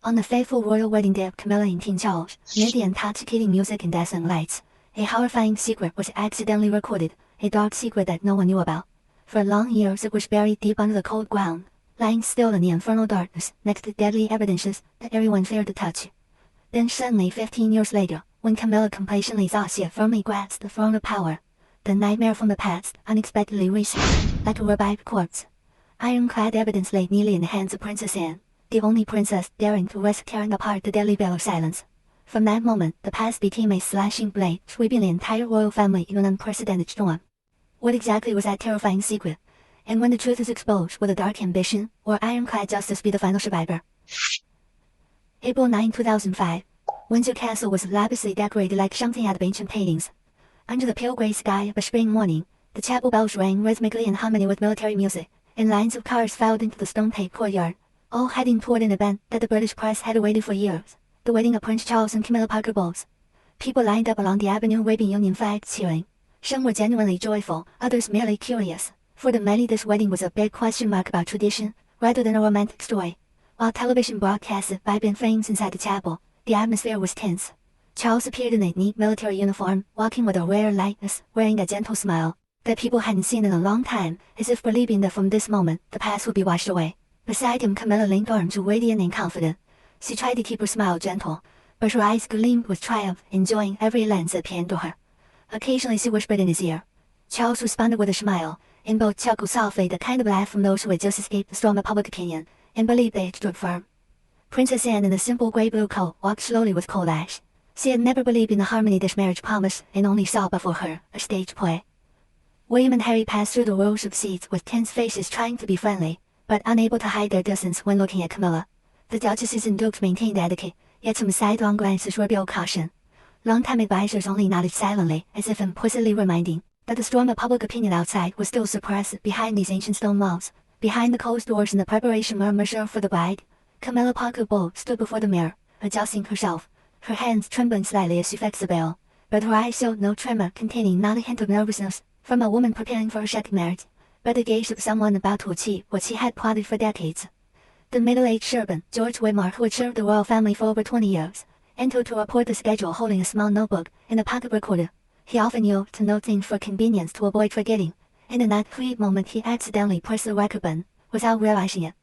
On the fateful royal wedding day of Camilla and King Charles, amid the intoxicating music and dazzling lights, a horrifying secret was accidentally recorded, a dark secret that no one knew about. For long years it was buried deep under the cold ground, lying still in the infernal darkness next to deadly evidences that everyone feared to touch. Then suddenly 15 years later, when Camilla complacently thought she had firmly grasped the throne of power, the nightmare from the past unexpectedly resurfaced like a revived corpse. Ironclad evidence laid neatly in the hands of Princess Anne, the only princess daring to risk tearing apart the deadly veil of silence. From that moment, the past became a slashing blade, sweeping the entire royal family in an unprecedented storm. What exactly was that terrifying secret? And when the truth is exposed, will the dark ambition or ironclad justice be the final survivor? April 9, 2005. Windsor Castle was lavishly decorated like something out of ancient paintings. Under the pale gray sky of a spring morning, the chapel bells rang rhythmically in harmony with military music, and lines of cars filed into the stone-paved courtyard, all heading toward an event that the British press had awaited for years, the wedding of Prince Charles and Camilla Parker Bowles. People lined up along the avenue waving Union flags cheering. Some were genuinely joyful, others merely curious. For the many, this wedding was a big question mark about tradition, rather than a romantic story. While television broadcasted vibrant frames inside the chapel, the atmosphere was tense. Charles appeared in a neat military uniform, walking with a rare lightness, wearing a gentle smile that people hadn't seen in a long time, as if believing that from this moment, the past would be washed away. Beside him, Camilla leaned arms radiant and confident. She tried to keep her smile gentle, but her eyes gleamed with triumph, enjoying every glance that panned to her. Occasionally she whispered in his ear. Charles responded with a smile, and both chuckled softly, the kind of laugh from those who had just escaped the storm of public opinion, and believed they had stood firm. Princess Anne in a simple gray-blue coat walked slowly with cold eyes. She had never believed in the harmony this marriage promised, and only saw before her a stage play. William and Harry passed through the rows of seats with tense faces, trying to be friendly, but unable to hide their distance when looking at Camilla. The duchesses and dukes maintained etiquette, yet some sidelong glances revealed caution. Longtime advisors only nodded silently, as if implicitly reminding that the storm of public opinion outside was still suppressed behind these ancient stone walls. Behind the closed doors in the preparation room reserved for the bride, Camilla Parker Bowles stood before the mirror, adjusting herself, her hands trembling slightly as she fixed the veil, but her eyes showed no tremor, containing not a hint of nervousness from a woman preparing for her second marriage, but the gaze of someone about to achieve what she had plotted for decades. The middle-aged servant, George Whitmore, who had served the royal family for over 20 years, entered to report the schedule holding a small notebook and a pocket recorder. He often used to note things for convenience to avoid forgetting, and in that fleeting moment he accidentally pressed the record button, without realizing it.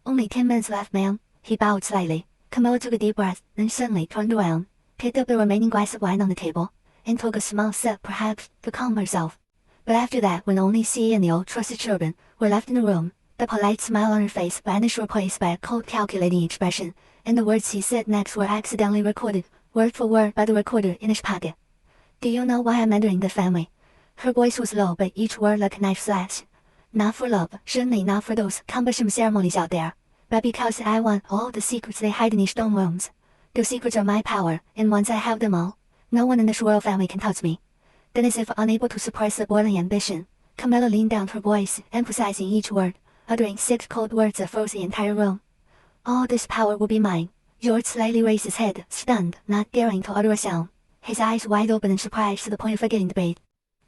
"Only 10 minutes left, ma'am." He bowed slightly. Camilla took a deep breath, then suddenly turned around, picked up the remaining glass of wine on the table, and took a small sip, perhaps, to calm herself. But after that, when only she and the old trusted servant were left in the room, the polite smile on her face vanished, replaced by a cold, calculating expression, and the words he said next were accidentally recorded, word for word, by the recorder in his pocket. "Do you know why I'm entering the family?" Her voice was low, but each word like a knife slash. "Not for love, certainly not for those cumbersome ceremonies out there, but because I want all the secrets they hide in these stone rooms. The secrets are my power, and once I have them all, no one in this royal family can touch me." Then, as if unable to suppress the boiling ambition, Camilla leaned down her voice, emphasizing each word, uttering 6 cold words that froze the entire room. "All this power will be mine." George slightly raised his head, stunned, not daring to utter a sound, his eyes wide open in surprise to the point of forgetting the bait.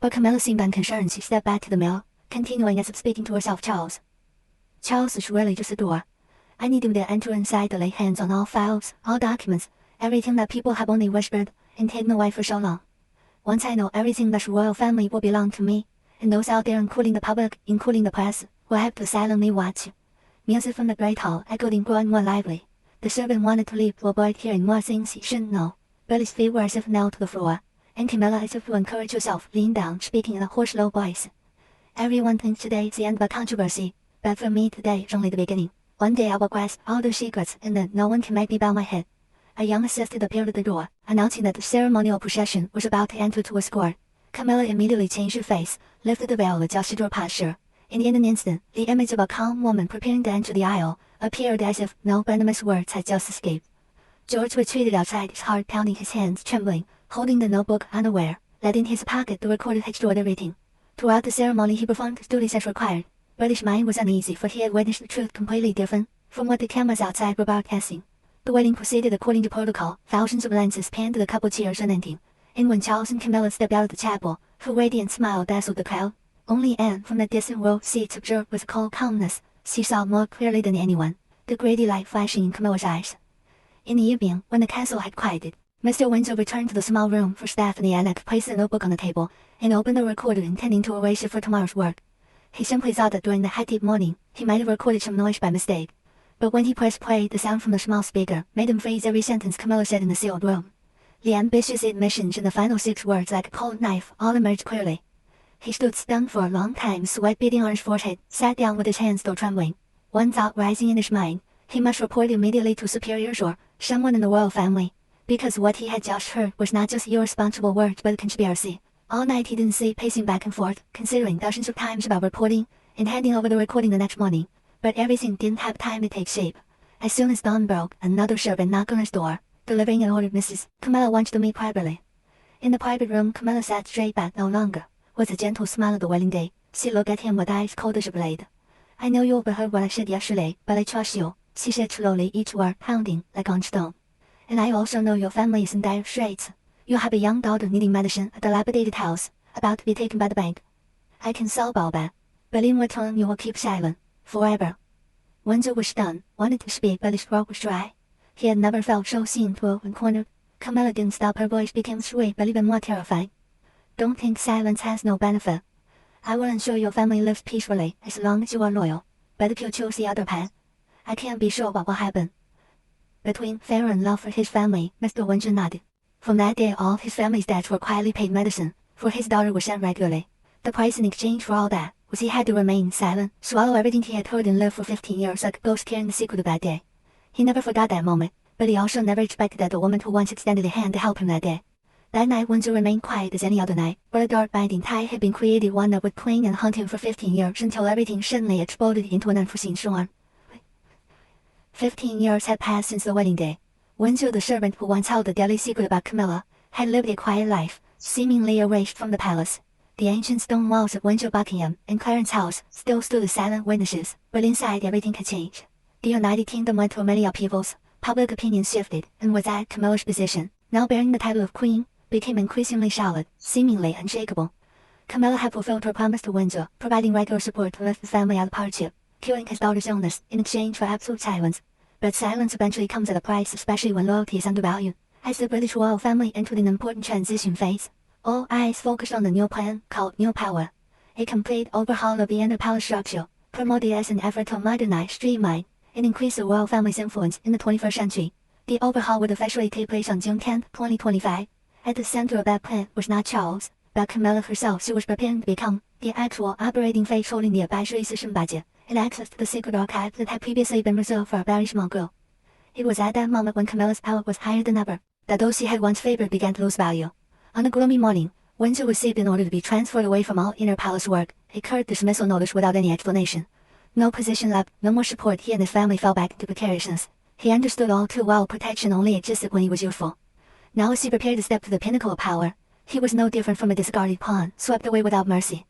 But Camilla seemed unconcerned. She stepped back to the mirror, continuing as if speaking to herself. Charles is really just a door. I need him to enter inside to lay hands on all files, all documents, everything that people have only whispered and hidden away for so long. Once I know everything, this royal family will belong to me, and those out there, including the public, including the press, will have to silently watch. Music from the great hall echoed and growing more lively. The servant wanted to leave to avoid hearing more things he shouldn't know, but his feet were as if nailed to the floor, and Camilla, as if to encourage herself, leaned down, speaking in a hoarse, low voice. "Everyone thinks today is the end of a controversy, but for me today is only the beginning. One day I will grasp all their secrets, and then no one can make me bow my head." A young assistant appeared at the door, announcing that the ceremonial procession was about to enter to escort. Camilla immediately changed her face, lifted the veil, adjusted her posture, and in an instant, the image of a calm woman preparing to enter the aisle appeared, as if no venomous words had just escaped. George retreated outside, his heart pounding, his hands trembling, holding the notebook unaware that in his pocket the recorder had stored everything. Throughout the ceremony he performed his duties as required, but his mind was uneasy, for he had witnessed the truth completely different from what the cameras outside were broadcasting. The wedding proceeded according to protocol. Thousands of lenses panned to the couple cheers unending, and when Charles and Camilla stepped out of the chapel, her radiant smile dazzled the crowd. Only Anne from the distant row seats observed with cold calmness. She saw more clearly than anyone the great delight flashing in Camilla's eyes. In the evening, when the castle had quieted, Mr. Windsor returned to the small room for staff in the annex, placed a notebook on the table, and opened the recorder intending to erase it for tomorrow's work. He simply thought that during the hectic morning, he might have recorded some noise by mistake. But when he pressed play, the sound from the small speaker made him freeze every sentence Camilla said in the sealed room. The ambitious admissions in the final 6 words like a cold knife all emerged clearly. He stood stunned for a long time, sweat beading on his forehead, sat down with his hands still trembling. One thought rising in his mind, he must report immediately to superiors or someone in the royal family, because what he had just heard was not just irresponsible words but a conspiracy. All night he didn't sleep, pacing back and forth, considering dozens of times about reporting and handing over the recording the next morning. But everything didn't have time to take shape. As soon as dawn broke, another servant knocked on his door, delivering an order. Mrs. Camilla wants to meet privately. In the private room, Camilla sat straight back no longer. With a gentle smile of the wedding day, she looked at him with eyes cold as a blade. "I know you overheard what I said yesterday, but I trust you," she said slowly, each word pounding like on stone. "And I also know your family is in dire straits. You have a young daughter needing medicine, a dilapidated house, about to be taken by the bank. I can solve all that, but in return you will keep silent, forever." Windsor was stunned, wanted to speak, but his throat was dry. He had never felt so seen through and cornered. Camilla didn't stop. Her voice became sweet but even more terrifying. "Don't think silence has no benefit. I will ensure your family lives peacefully as long as you are loyal. But if you choose the other path, I can't be sure what will happen." Between fear and love for his family, Mr. Windsor nodded. From that day all his family's debts were quietly paid. Medicine for his daughter was sent regularly. The price in exchange for all that was he had to remain silent, swallow everything he had heard and live for 15 years like a ghost carrying the secret of that day. He never forgot that moment, but he also never expected that the woman who once extended a hand to help him that day. That night Windsor remained quiet as any other night, but a dark binding tie had been created, one that would cling and hunt him for 15 years until everything suddenly exploded into an unforeseen storm. 15 years had passed since the wedding day. Windsor, the servant who once held the deadly secret about Camilla, had lived a quiet life, seemingly erased from the palace. The ancient stone walls of Windsor Buckingham and Clarence House still stood as silent witnesses, but inside everything had changed. The United Kingdom went through many upheavals, public opinion shifted, and with that Camilla's position, now bearing the title of Queen, became increasingly solid, seemingly unshakable. Camilla had fulfilled her promise to Windsor, providing regular support to lift the family out of hardship, curing his daughter's illness in exchange for absolute silence. But silence eventually comes at a price, especially when loyalty is undervalued. As the British royal family entered an important transition phase, all eyes focused on the new plan, called New Power. A complete overhaul of the inner palace structure, promoted as an effort to modernize, streamline, and increase the royal family's influence in the 21st century. The overhaul would officially take place on June 10, 2025. At the center of that plan was not Charles, but Camilla herself. She was preparing to become the actual operating face, holding the advisory system budget and access to the secret archive that had previously been reserved for a very small girl. It was at that moment when Camilla's power was higher than ever, that those she had once favored began to lose value. On a gloomy morning, Windsor received an order to be transferred away from all inner palace work, a curt dismissal notice without any explanation. No position left, no more support. He and his family fell back into precariousness. He understood all too well protection only existed when he was useful. Now as he prepared to step to the pinnacle of power, he was no different from a discarded pawn, swept away without mercy.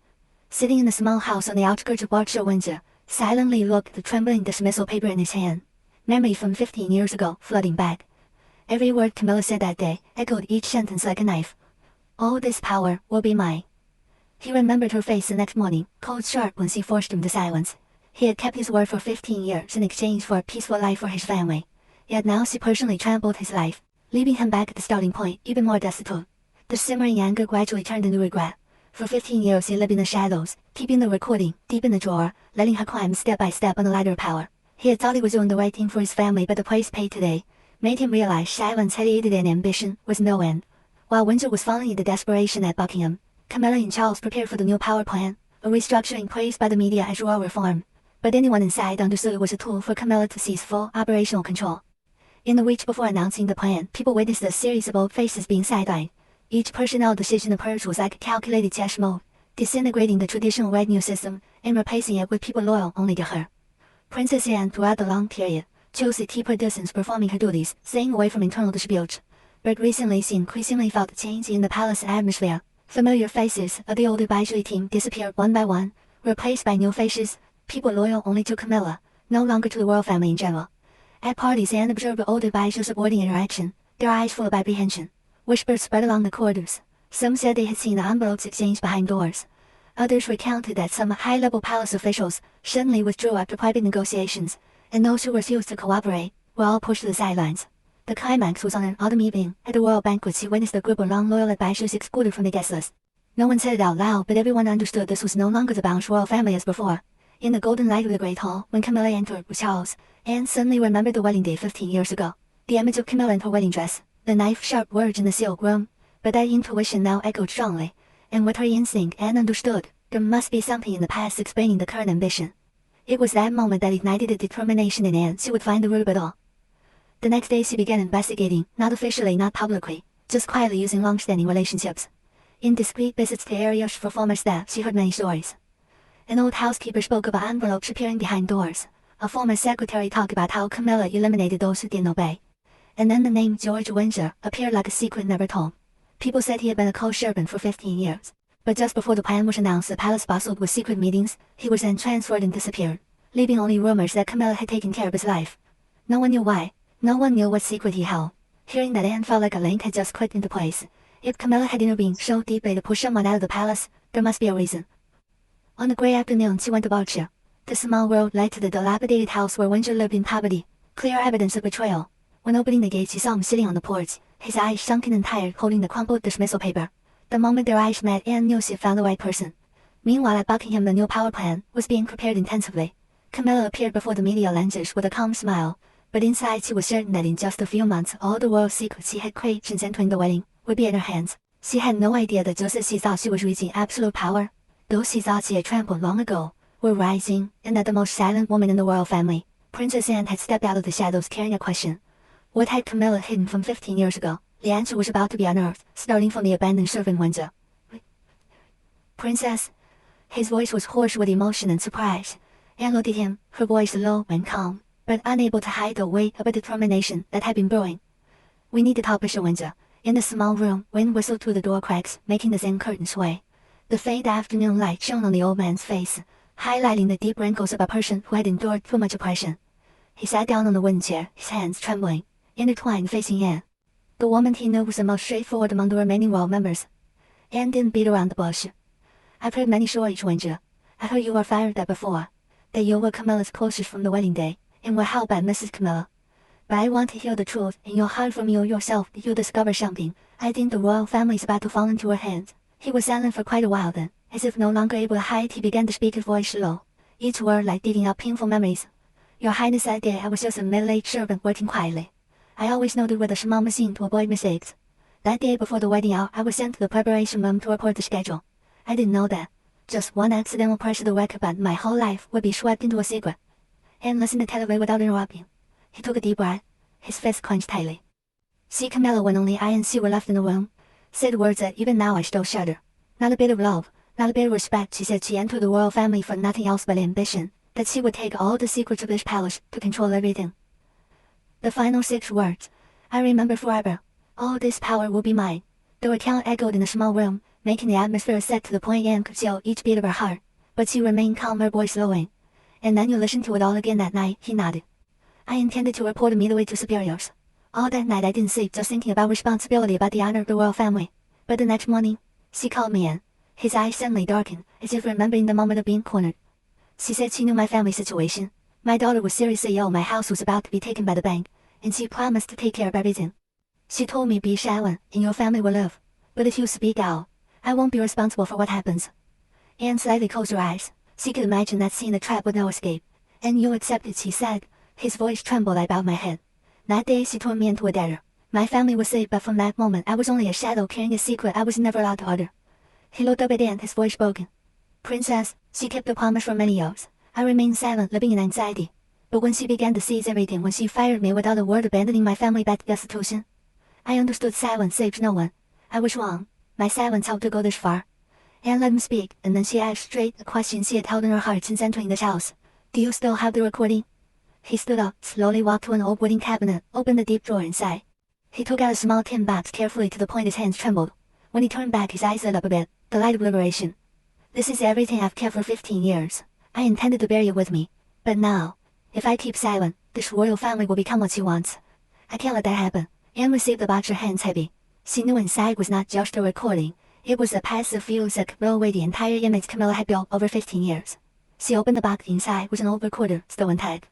Sitting in the small house on the outskirts of Berkshire, Windsor silently looked at the trembling dismissal paper in his hand. Memory from 15 years ago flooding back. Every word Camilla said that day echoed each sentence like a knife. "All this power will be mine." He remembered her face the next morning, cold sharp when she forced him to silence. He had kept his word for 15 years in exchange for a peaceful life for his family. Yet now she personally trampled his life, leaving him back at the starting point, even more destitute. The simmering anger gradually turned into regret. For 15 years he lived in the shadows, keeping the recording deep in the drawer, letting her climb step by step on the ladder of power. He had thought he was doing the right thing for his family, but the price paid today made him realize silence had aided and ambition was no end. While Windsor was falling into desperation at Buckingham, Camilla and Charles prepared for the new power plan, a restructuring praised by the media as royal reform. But anyone inside understood it was a tool for Camilla to seize full operational control. In the weeks before announcing the plan, people witnessed a series of old faces being sidelined. Each personnel decision of hers was like a calculated chess move, disintegrating the traditional retinue system and replacing it with people loyal only to her. Princess Anne, throughout the long period, chose to keep her distance, performing her duties, staying away from internal disputes. But recently she increasingly felt a change in the palace atmosphere. Familiar faces of the old advisory team disappeared one by one, replaced by new faces, people loyal only to Camilla, no longer to the royal family in general. At parties Anne observed the old advisors avoiding interaction, their eyes full of apprehension. Whispers spread along the corridors. Some said they had seen the envelopes exchanged behind doors. Others recounted that some high-level palace officials suddenly withdrew after private negotiations, and those who refused to cooperate were all pushed to the sidelines. The climax was on an autumn evening. At the royal banquet she witnessed a group of long loyal advisors excluded from the guest list. No one said it out loud, but everyone understood this was no longer the bound royal family as before. In the golden light of the great hall, when Camilla entered with Charles, Anne suddenly remembered the wedding day 15 years ago. The image of Camilla in her wedding dress, the knife-sharp words in the sealed room. But that intuition now echoed strongly, and with her instinct Anne understood, there must be something in the past explaining the current ambition. It was that moment that ignited a determination in Anne she would find the root of it all. The next day she began investigating, not officially, not publicly, just quietly using long-standing relationships. In discreet visits to areas for former staff she heard many stories. An old housekeeper spoke about envelopes appearing behind doors. A former secretary talked about how Camilla eliminated those who didn't obey. And then the name George Windsor appeared like a secret never told. People said he had been a co-servant for 15 years. But just before the plan was announced, the palace bustled with secret meetings. He was then transferred and disappeared, leaving only rumors that Camilla had taken care of his life. No one knew why. No one knew what secret he held. Hearing that, Anne felt like a link had just clicked into place. If Camilla had intervened so deeply to push someone out of the palace, there must be a reason. On a gray afternoon she went to Berkshire. The small road led to the dilapidated house where Windsor lived in poverty, clear evidence of betrayal. When opening the gate she saw him sitting on the porch, his eyes sunken and tired, holding the crumpled dismissal paper. The moment their eyes met, Anne knew she had found the right person. Meanwhile at Buckingham the new power plan was being prepared intensively. Camilla appeared before the media lenses with a calm smile, but inside she was certain that in just a few months all the royal secrets she had craved since entering the wedding would be at her hands. She had no idea that just as she thought she was reaching absolute power, those she thought she had trampled long ago were rising, and that the most silent woman in the royal family, Princess Anne, had stepped out of the shadows carrying a question. What had Camilla hidden from 15 years ago? The answer was about to be unearthed, starting from the abandoned servant Windsor. Princess? His voice was hoarse with emotion and surprise. Anne looked at him, her voice low and calm, but unable to hide the weight of a determination that had been brewing. We need to talk, Mr. Windsor. In the small room, wind whistled through the door cracks, making the zinc curtain sway. The faint afternoon light shone on the old man's face, highlighting the deep wrinkles of a person who had endured too much oppression. He sat down on the wooden chair, his hands trembling, intertwined, facing Anne. The woman he knew was the most straightforward among the remaining royal members. Anne didn't beat around the bush. I've heard many stories, Windsor. I heard you were fired at before, that you were Camilla's closest from the wedding day, and were helped by Mrs. Camilla. But I want to hear the truth, and you'll hear from you yourself if you discover something. I think the royal family's about to fall into her hands. He was silent for quite a while then. As if no longer able to hide, he began to speak, his voice low, each word like digging up painful memories. Your Highness, that day I was just a middle-aged servant working quietly. I always noted with a small machine to avoid mistakes. That day before the wedding hour, I was sent to the preparation room to report the schedule. I didn't know that just one accidental press of the record button, my whole life would be swept into a secret. Anne listened attentively without interrupting. He took a deep breath, his fist clenched tightly. See, Camilla, when only I and she were left in the room, said words that even now I still shudder. Not a bit of love, not a bit of respect. She said she entered the royal family for nothing else but ambition, that she would take all the secrets of this palace to control everything. The final 6 words, I remember forever. All this power will be mine. The recount echoed in the small room, making the atmosphere set to the point Anne could feel each beat of her heart, but she remained calm, her voice lowering. And then you listened to it all again that night, he nodded. I intended to report immediately to superiors. All that night I didn't sleep, just thinking about responsibility, about the honor of the royal family. But the next morning, she called me in. His eyes suddenly darkened, as if remembering the moment of being cornered. She said she knew my family situation. My daughter was seriously ill, my house was about to be taken by the bank, and she promised to take care of everything. She told me, be silent, and your family will live. But if you speak out, I won't be responsible for what happens. Anne slightly closed her eyes. She could imagine that scene, a trap with no escape. And you accepted, she said. His voice trembled. I bowed my head. That day she turned me into a debtor. My family was saved, but from that moment I was only a shadow carrying a secret I was never allowed to utter. He looked up at Anne, his voice broken. Princess, she kept her promise for many years. I remained silent, living in anxiety. But when she began to seize everything, when she fired me without a word, abandoning my family back to destitution, I understood silence saves no one. I was wrong. My silence helped her go this far. Anne let him speak, and then she asked straight a question she had held in her heart since entering this house. Do you still have the recording? He stood up, slowly walked to an old wooden cabinet, opened the deep drawer inside. He took out a small tin box carefully to the point his hands trembled. When he turned back, his eyes lit up a bit, the light of liberation. This is everything I've kept for 15 years. I intended to bury it with me. But now, if I keep silent, this royal family will become what she wants. I can't let that happen. Anne received the box, her hands heavy. She knew inside was not just a recording. It was the passive fuse that could blow away the entire image Camilla had built over 15 years. She opened the box. Inside was an old recorder, still intact.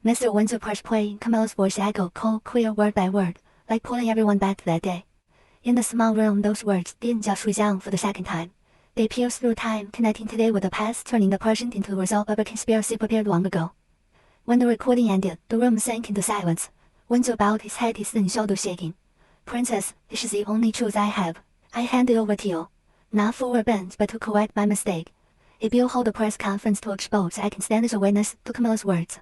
Mr. Windsor pressed play. Camilla's voice echoed cold, clear word by word, like pulling everyone back to that day. In the small room, those words didn't just resound for the second time. They pierced through time, connecting today with the past, turning the present into the result of a conspiracy prepared long ago. When the recording ended, the room sank into silence. Windsor bowed his head, his thin shoulders shaking. Princess, this is the only truth I have. I hand it over to you. Not for revenge, but to correct my mistake. If you hold a press conference to expose, I can stand as a witness to Camilla's words.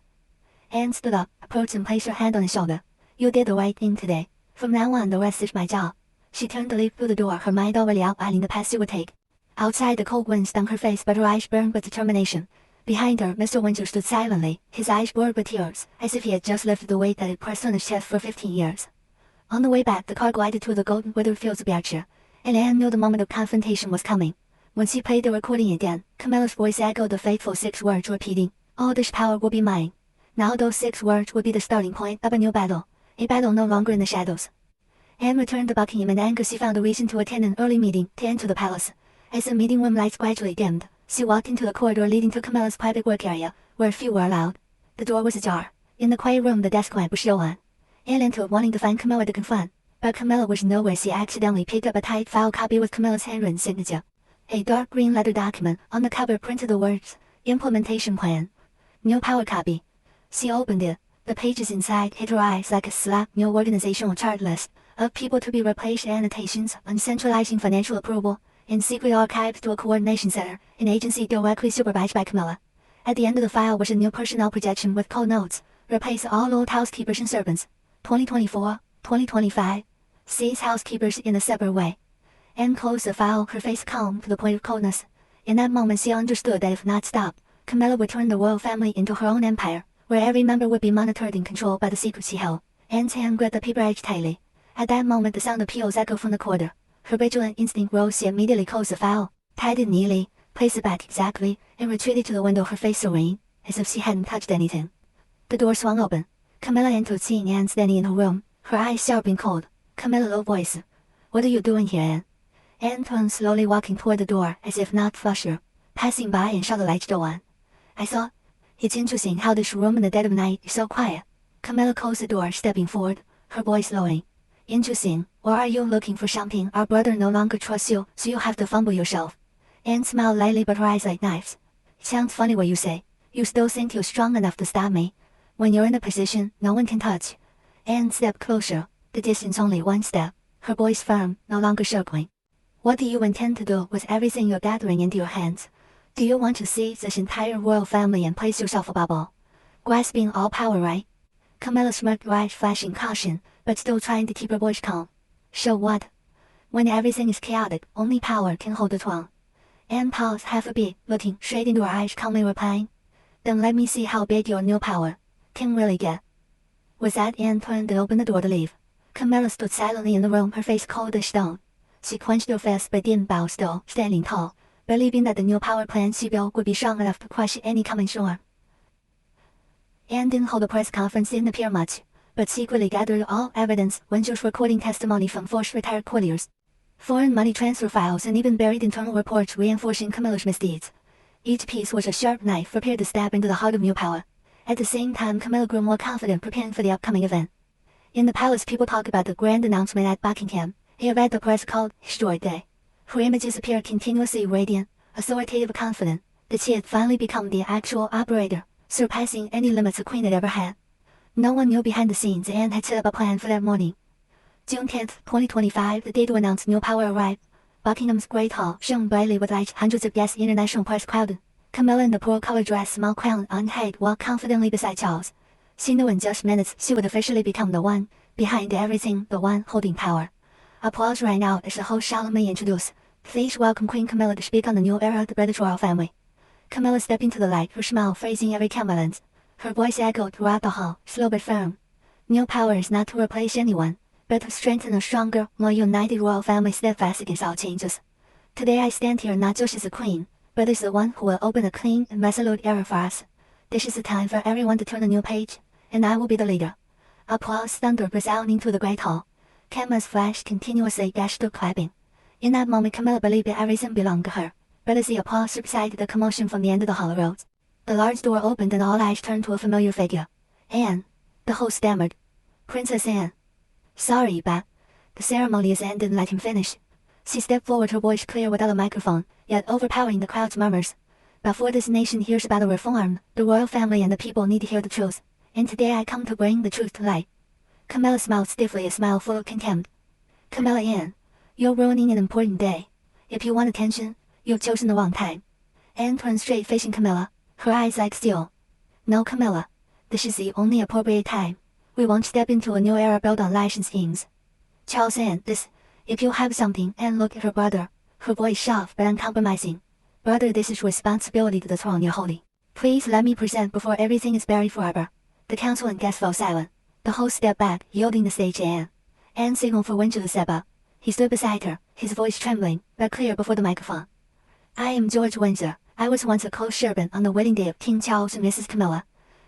Anne stood up, approached and placed her hand on his shoulder. You did the right thing today. From now on, the rest is my job. She turned to leave through the door, her mind already outlining the path she would take. Outside, the cold wind stung her face, but her eyes burned with determination. Behind her, Mr. Windsor stood silently, his eyes blurred with tears, as if he had just lifted the weight that had pressed on his chest for 15 years. On the way back, the car glided through the golden withered fields of Berkshire, and Anne knew the moment of confrontation was coming. When she played the recording again, Camilla's voice echoed the fateful 6 words, repeating, "All this power will be mine." Now those 6 words would be the starting point of a new battle, a battle no longer in the shadows. Anne returned to Buckingham in anger. She found a reason to attend an early meeting to enter the palace. As the meeting room lights gradually dimmed, she walked into the corridor leading to Camilla's private work area, where few were allowed. The door was ajar. In the quiet room, the desk lamp was still on. Anne entered, wanting to find Camilla to confront, but Camilla was nowhere. She accidentally picked up a tight file copy with Camilla's handwritten signature. A dark green leather document. On the cover printed the words, "Implementation Plan." New power copy. She opened it. The pages inside hit her eyes like a slap. New organizational chart list of people to be replaced, annotations on centralizing financial approval, and secret archives to a coordination center, an agency directly supervised by Camilla. At the end of the file was a new personnel projection with code notes. Replace all old housekeepers and servants. 2024, 2025. Cease housekeepers in a separate way. Anne closed the file, her face calm to the point of coldness. In that moment she understood that if not stopped, Camilla would turn the royal family into her own empire, where every member would be monitored and controlled by the secrets she held. Anne's hand gripped the paper edge tightly. At that moment the sound of peals echoed from the corridor. Her vigilant instinct rose. She immediately closed the file, tied it neatly, placed it back exactly, and retreated to the window, her face serene, as if she hadn't touched anything. The door swung open. Camilla entered, seeing Anne standing in her room, her eyes sharp and cold. Camilla, low voice. "What are you doing here, Anne?" Anne turned, slowly walking toward the door, as if not to rush her, passing by and shut the lights still on. "I thought, it's interesting how this room in the dead of night is so quiet." Camilla closed the door, stepping forward, her voice lowering. "Interesting, or are you looking for something? Our brother no longer trusts you, so you have to fumble yourself." Anne smiled lightly, but her eyes like knives. "It sounds funny what you say. You still think you're strong enough to stop me? When you're in a position no one can touch." Anne stepped closer, the distance only 1 step, her voice firm, no longer circling. "What do you intend to do with everything you're gathering into your hands? Do you want to seize this entire royal family and place yourself above all? Grasping all power, right?" Camilla smirked, her eyes flashing caution, but still trying to keep her voice calm. "So what? When everything is chaotic, only power can hold the throne." Anne paused half a beat, looking straight into her eyes, calmly replying, "Then let me see how big your new power can really get." With that, Anne turned and opened the door to leave. Camilla stood silently in the room, her face cold as stone. She clenched her fist but didn't bow, still standing tall, believing that the new power plan she built would be strong enough to crush any coming storm. Anne didn't hold a press conference, didn't appear much, but secretly gathered all evidence, Windsor's recording testimony from forced retired courtiers, foreign money transfer files, and even buried internal reports reinforcing Camilla's misdeeds. Each piece was a sharp knife prepared to stab into the heart of new power. At the same time, Camilla grew more confident, preparing for the upcoming event. In the palace, people talked about the grand announcement at Buckingham, a event the press called Historic Day. Her images appeared continuously radiant, authoritative, confident, that she had finally become the actual operator, surpassing any limits a queen had ever had. No one knew behind the scenes Anne had set up a plan for that morning. June 10th, 2025, the day to announce new power arrived. Buckingham's Great Hall shone brightly with lights. Hundreds of guests, international press crowded. Camilla in the pearl-colored dress, small crown on head, walked confidently beside Charles. She knew in just minutes she would officially become the one behind everything, the one holding power. Applause rang out as the host solemnly introduced, "Please welcome Queen Camilla to speak on the new era of the British royal family." Camilla stepped into the light, her smile phrasing every camera lens. Her voice echoed throughout the hall, slow but firm. "New power is not to replace anyone, but to strengthen a stronger, more united royal family steadfast against all changes. Today I stand here not just as a queen, but as the one who will open a clean and resolute era for us. This is the time for everyone to turn a new page, and I will be the leader." Applause thundered, resounding through the great hall. Cameras flashed continuously, guests stood clapping. In that moment, Camilla believed that everything belonged to her. But as the applause subsided, the commotion from the end of the hall arose. The large door opened and all eyes turned to a familiar figure. Anne. The host stammered. Princess Anne. Sorry, but the ceremony is ended and let him finish. She stepped forward, her voice clear without a microphone, yet overpowering the crowd's murmurs. Before this nation hears about a reform, the royal family and the people need to hear the truth. And today I come to bring the truth to light. Camilla smiled stiffly, a smile full of contempt. Camilla Anne, you're ruining an important day. If you want attention, you've chosen the wrong time. Anne turned straight facing Camilla, her eyes like steel. No, Camilla. This is the only appropriate time. We won't step into a new era built on lies and schemes. Charles Anne, this, if you have something, Anne looked at her brother, her voice soft but uncompromising. Brother, this is responsibility to the throne you're holding. Please let me present before everything is buried forever. The council and guests fell silent. The host stepped back, yielding the stage to Anne. Anne signaled for Windsor to step up. He stood beside her, his voice trembling, but clear before the microphone. I am George Windsor. I was once a close servant on the wedding day of King Charles and Mrs. Camilla.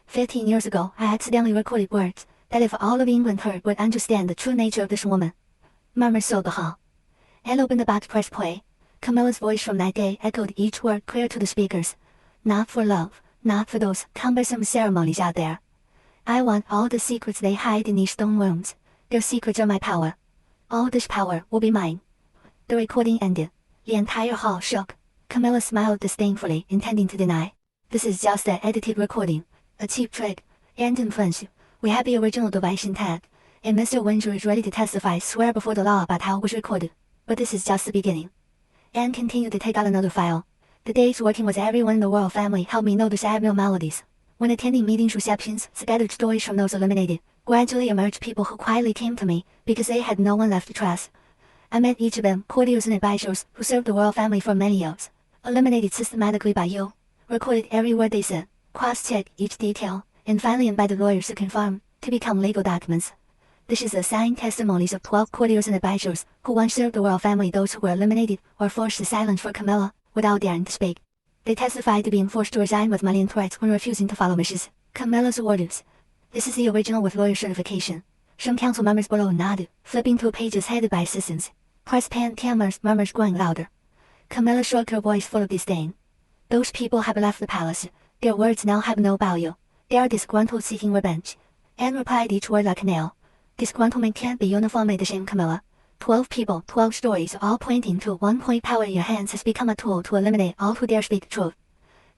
15 years ago, I accidentally recorded words that if all of England heard would understand the true nature of this woman. Murmurs filled the hall. Anne opened the box press play. Camilla's voice from that day echoed each word clear to the speakers. Not for love, not for those cumbersome ceremonies out there. I want all the secrets they hide in these stone rooms. Their secrets are my power. All this power will be mine. The recording ended. The entire hall shook. Camilla smiled disdainfully, intending to deny. This is just an edited recording. A cheap trick. And in French, we have the original device intact. And Mr. Windsor is ready to testify, swear before the law about how it was recorded. But this is just the beginning. Anne continued to take out another file. The days working with everyone in the royal family helped me notice abnormalities. When attending meetings, receptions, scattered stories from those eliminated, gradually emerged people who quietly came to me because they had no one left to trust. I met each of them, courtiers and advisors, who served the royal family for many years. Eliminated systematically by you. Recorded every word they said, cross-checked each detail, and finally invited lawyers to confirm, to become legal documents. This is the signed testimonies of 12 courtiers and advisors who once served the royal family, those who were eliminated or forced to silence for Camilla, without daring to speak. They testified to being forced to resign with money and threats when refusing to follow Mrs. Camilla's orders. This is the original with lawyer certification. Some council members below nodded, flipping through pages headed by assistants. Press pan cameras, murmurs growing louder. Camilla shrugged, her voice full of disdain. Those people have left the palace. Their words now have no value. They are disgruntled, seeking revenge. Anne replied each word like a nail. Disgruntlement can't be uniformly the same, Camilla. 12 people, 12 stories, all pointing to one point. Power in your hands has become a tool to eliminate all who dare speak the truth.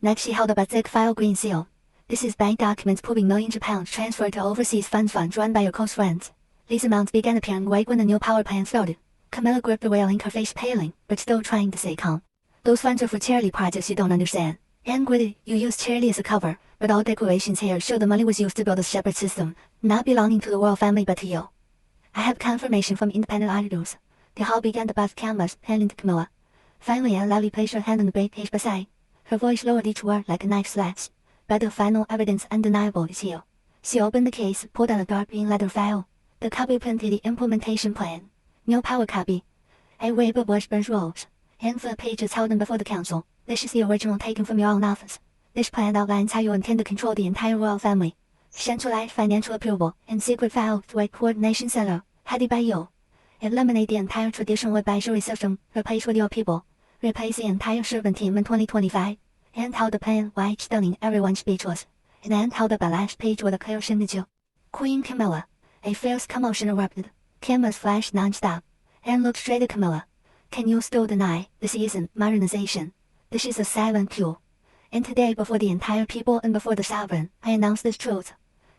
Next, she held up a thick file, green seal. This is bank documents proving millions of pounds transferred to overseas funds run by your close friends. These amounts began appearing right when the new power plan started. Camilla gripped the railing, her face paling, but still trying to stay calm. Those funds are for charity projects you don't understand. Anne gritted. You used charity as a cover, but all declarations here show the money was used to build a separate system, not belonging to the royal family but to you. I have confirmation from independent auditors. The hall began to buzz, cameras handing to Camilla. Finally, Anne loudly placed her hand on the break page beside. Her voice lowered each word like a knife slash. But the final evidence undeniable is here. She opened the case, pulled out a dark green leather file. The copy printed the implementation plan. No power copy. A waiver of Washburn's rules. And for the pages held them before the council. This is the original taken from your own office. This plan outlines how you intend to control the entire royal family. Centralized financial approval and secret file through a coordination center, headed by you. Eliminate the entire traditional advisory system, replace with your people. Replace the entire servant team in 2025. And held the plan wide, stunning everyone speechless. And Anne held up a last page with a clear signature. Queen Camilla. A fierce commotion erupted. Cameras flashed non-stop. Anne looked straight at Camilla. Can you still deny this isn't modernization? This is a silent coup. And today, before the entire people and before the sovereign, I announce this truth.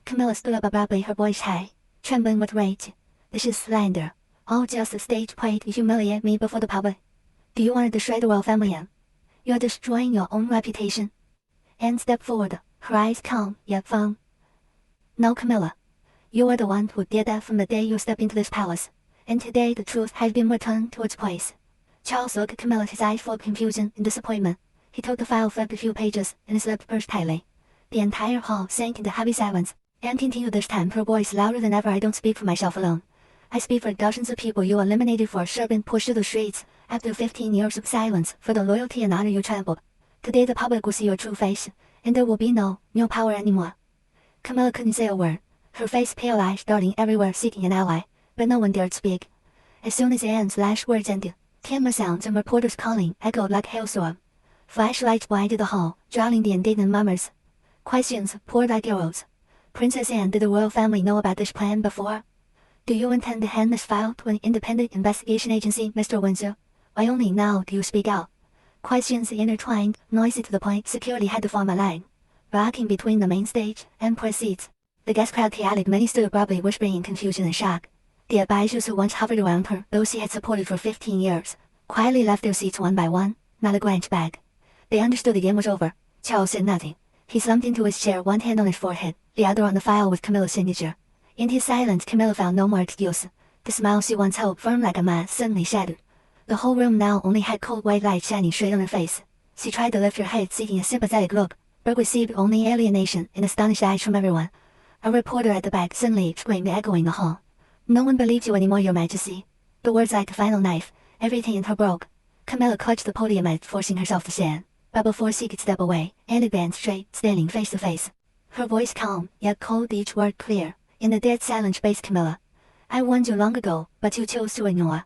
Camilla stood up abruptly, her voice high, trembling with rage. This is slander. All just a stage play to humiliate me before the public. Do you want to destroy the royal family, Anne? You're destroying your own reputation. Anne stepped forward, her eyes calm yet firm. No, Camilla. You are the one who did that from the day you stepped into this palace. And today the truth has been returned to its place. Charles looked at Camilla, his eyes full of confusion and disappointment. He took the file, flipped a few pages, and his lips pursed tightly. The entire hall sank into heavy silence. Anne continued this time, her voice louder than ever. I don't speak for myself alone. I speak for dozens of people you eliminated for a servant pushed to the streets, after 15 years of silence, for the loyalty and honor you trampled. Today the public will see your true face, and there will be no power anymore. Camilla couldn't say a word, her face pale, eyes darting everywhere seeking an ally, but no one dared speak. As soon as Anne's last words ended, camera sounds and reporters calling echoed like a hailstorm. Flashlights blinded the hall, drowning the indignant murmurs. Questions poured like arrows. Princess Anne, did the royal family know about this plan before? Do you intend to hand this file to an independent investigation agency, Mr. Windsor? Why only now do you speak out? Questions intertwined, noisy to the point security had to form a line, rocking between the main stage and press seats. The guest crowd chaotic, many stood abruptly whispering in confusion and shock. The advisors who once hovered around her, those she had supported for 15 years, quietly left their seats one by one, not a glance back. They understood the game was over. Charles said nothing. He slumped into his chair, one hand on his forehead, the other on the file with Camilla's signature. In his silence, Camilla found no more excuse. The smile she once held firm like a mask suddenly shattered. The whole room now only had cold white light shining straight on her face. She tried to lift her head, seeking a sympathetic look, but received only alienation and astonished eyes from everyone. A reporter at the back suddenly exclaimed, echoing the hall. "No one believes you anymore, Your Majesty." The words like a final knife. Everything in her broke. Camilla clutched the podium edge, forcing herself to stand. But before she could step away, Anne advanced straight, standing face to face. Her voice calm, yet cold, each word clear. In the dead silence faced Camilla. "I warned you long ago, but you chose to ignore.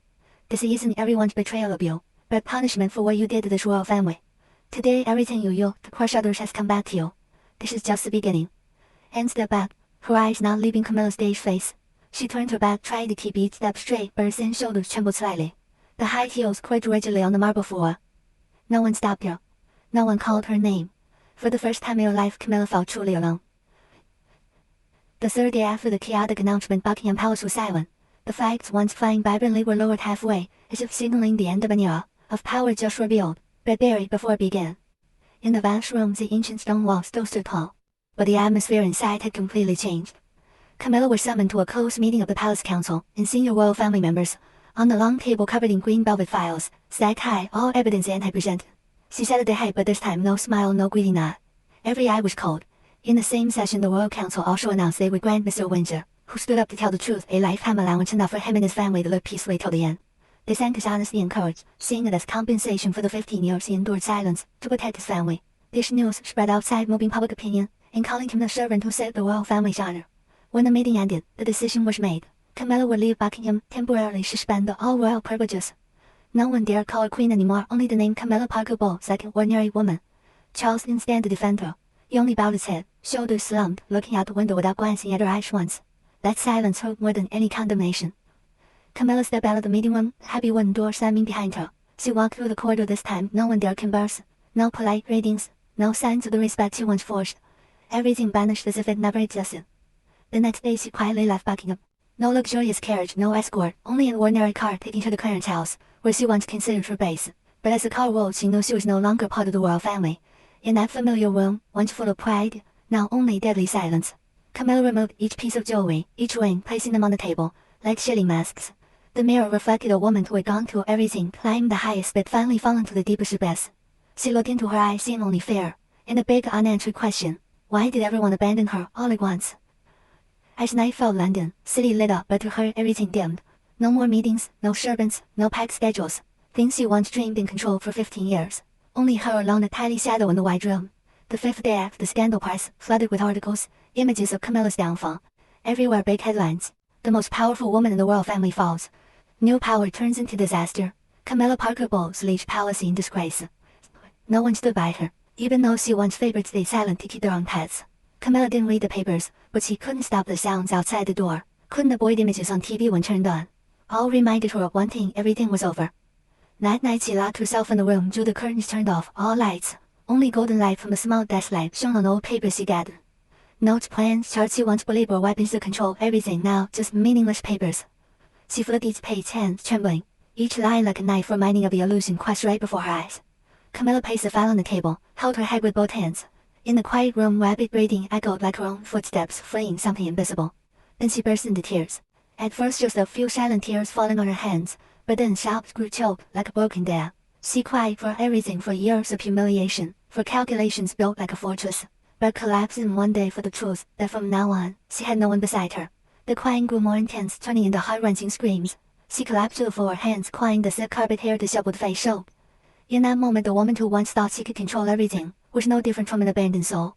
This isn't everyone's betrayal of you, but punishment for what you did to this royal family. Today everything you used to crush others has come back to you. This is just the beginning." Anne stepped back, her eyes not leaving Camilla's dazed face. She turned her back, trying to keep each step straight, but her thin shoulders trembled slightly. The high heels clicked rigidly on the marble floor. No one stopped her. No one called her name. For the first time in her life, Camilla felt truly alone. The third day after the chaotic announcement, Buckingham Palace was silent. The flags, once flying vibrantly, were lowered halfway, as if signaling the end of an era of power just revealed, but buried before it began. In the vast rooms, the ancient stone walls still stood tall, but the atmosphere inside had completely changed. Camilla was summoned to a close meeting of the Palace Council and senior royal family members. On the long table covered in green velvet files, stacked high, all evidence Anne had presented. She sat at the head, but this time no smile, no greeting nod. Every eye was cold. In the same session, the Royal Council also announced they would grant Mr. Windsor, who stood up to tell the truth, a lifetime allowance enough for him and his family to live peacefully till the end. They thanked his honesty and courage, seeing it as compensation for the 15 years he endured silence to protect his family. This news spread outside, moving public opinion, and calling him the servant who saved the royal family's honor. When the meeting ended, the decision was made. Camilla would leave Buckingham, temporarily suspend all royal privileges. No one dared call her queen anymore, only the name Camilla Parker Bowles like an ordinary woman. Charles didn't stand to defend her. He only bowed his head, shoulders slumped, looking out the window without glancing at her eyes once. That silence hurt more than any condemnation. Camilla stepped out of the meeting room, heavy wooden door slamming behind her. She walked through the corridor. This time, no one dared converse. No polite greetings, no signs of the respect she once forced. Everything vanished as if it never existed. The next day she quietly left Buckingham. No luxurious carriage, no escort, only an ordinary car taking her to Clarence House, where she once considered her base. But as the car rolled, she knew she was no longer part of the royal family. In that familiar room, once full of pride, now only deadly silence. Camilla removed each piece of jewelry, each ring, placing them on the table, like shilling masks. The mirror reflected a woman who had gone through everything, climbed the highest but finally fallen to the deepest abyss. She looked into her eyes, seeing only fear, and a big unanswered question. Why did everyone abandon her all at once? As night fell, London, city lit up, but to her everything dimmed. No more meetings, no servants, no packed schedules. Things she once dreamed and controlled for 15 years. Only her alone, a tiny shadow in the wide room. The fifth day after the scandal press, flooded with articles, images of Camilla's downfall. Everywhere big headlines. The most powerful woman in the royal family falls. New power turns into disaster. Camilla Parker Bowles leaves palace in disgrace. No one stood by her, even though she once favored stay silent to keep their own pets. Camilla didn't read the papers, but she couldn't stop the sounds outside the door, couldn't avoid images on TV when turned on. All reminded her of one thing: everything was over. That night she locked herself in the room, drew the curtains, turned off all lights. Only golden light from a small desk lamp shone on old papers she gathered. Notes, plans, charts she once believed were weapons to control everything, now just meaningless papers. She flipped each page, hands trembling, each line like a knife reminding of the illusion crushed right before her eyes. Camilla placed the file on the table, held her head with both hands. In the quiet room, rapid breathing echoed like her own footsteps, fleeing something invisible. Then she burst into tears. At first just a few silent tears falling on her hands, but then sobs grew choked like a broken dam. She cried for everything, for years of humiliation, for calculations built like a fortress, but collapsed in one day for the truth that from now on, she had no one beside her. The crying grew more intense, turning into heart-wrenching screams. She collapsed to the floor, hands clawing the silk carpet, hair disheveled, face choked. In that moment, the woman who once thought she could control everything was no different from an abandoned soul.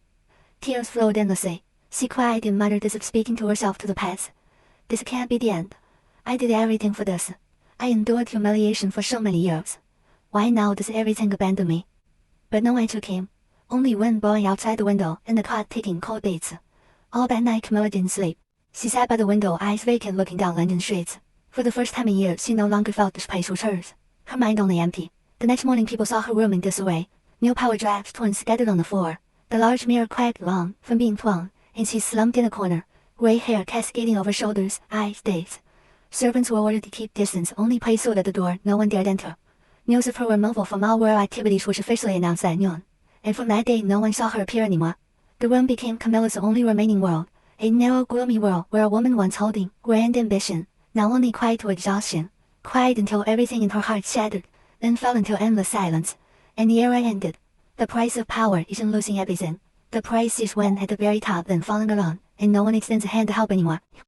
Tears flowed endlessly. She cried and muttered as if speaking to herself, to the past. This can't be the end. I did everything for this. I endured humiliation for so many years. Why now does everything abandon me? But no answer came. Only wind blowing outside the window and the clock ticking cold beats. All that night Camilla didn't sleep. She sat by the window, eyes vacant, looking down London streets. For the first time in years, she no longer felt this place was hers. Her mind only empty. The next morning people saw her room in disarray. New power drafts torn scattered on the floor. The large mirror cracked long from being flung, and she slumped in a corner, gray hair cascading over shoulders, eyes dazed. Servants were ordered to keep distance, only place stood at the door, no one dared enter. News of her removal from all royal activities was officially announced at noon, and from that day no one saw her appear anymore. The room became Camilla's only remaining world, a narrow, gloomy world where a woman once holding grand ambition, now only quiet to exhaustion, cried until everything in her heart shattered, then fell into endless silence, and the era ended. The price of power isn't losing everything. The price is when at the very top then falling alone, and no one extends a hand to help anymore.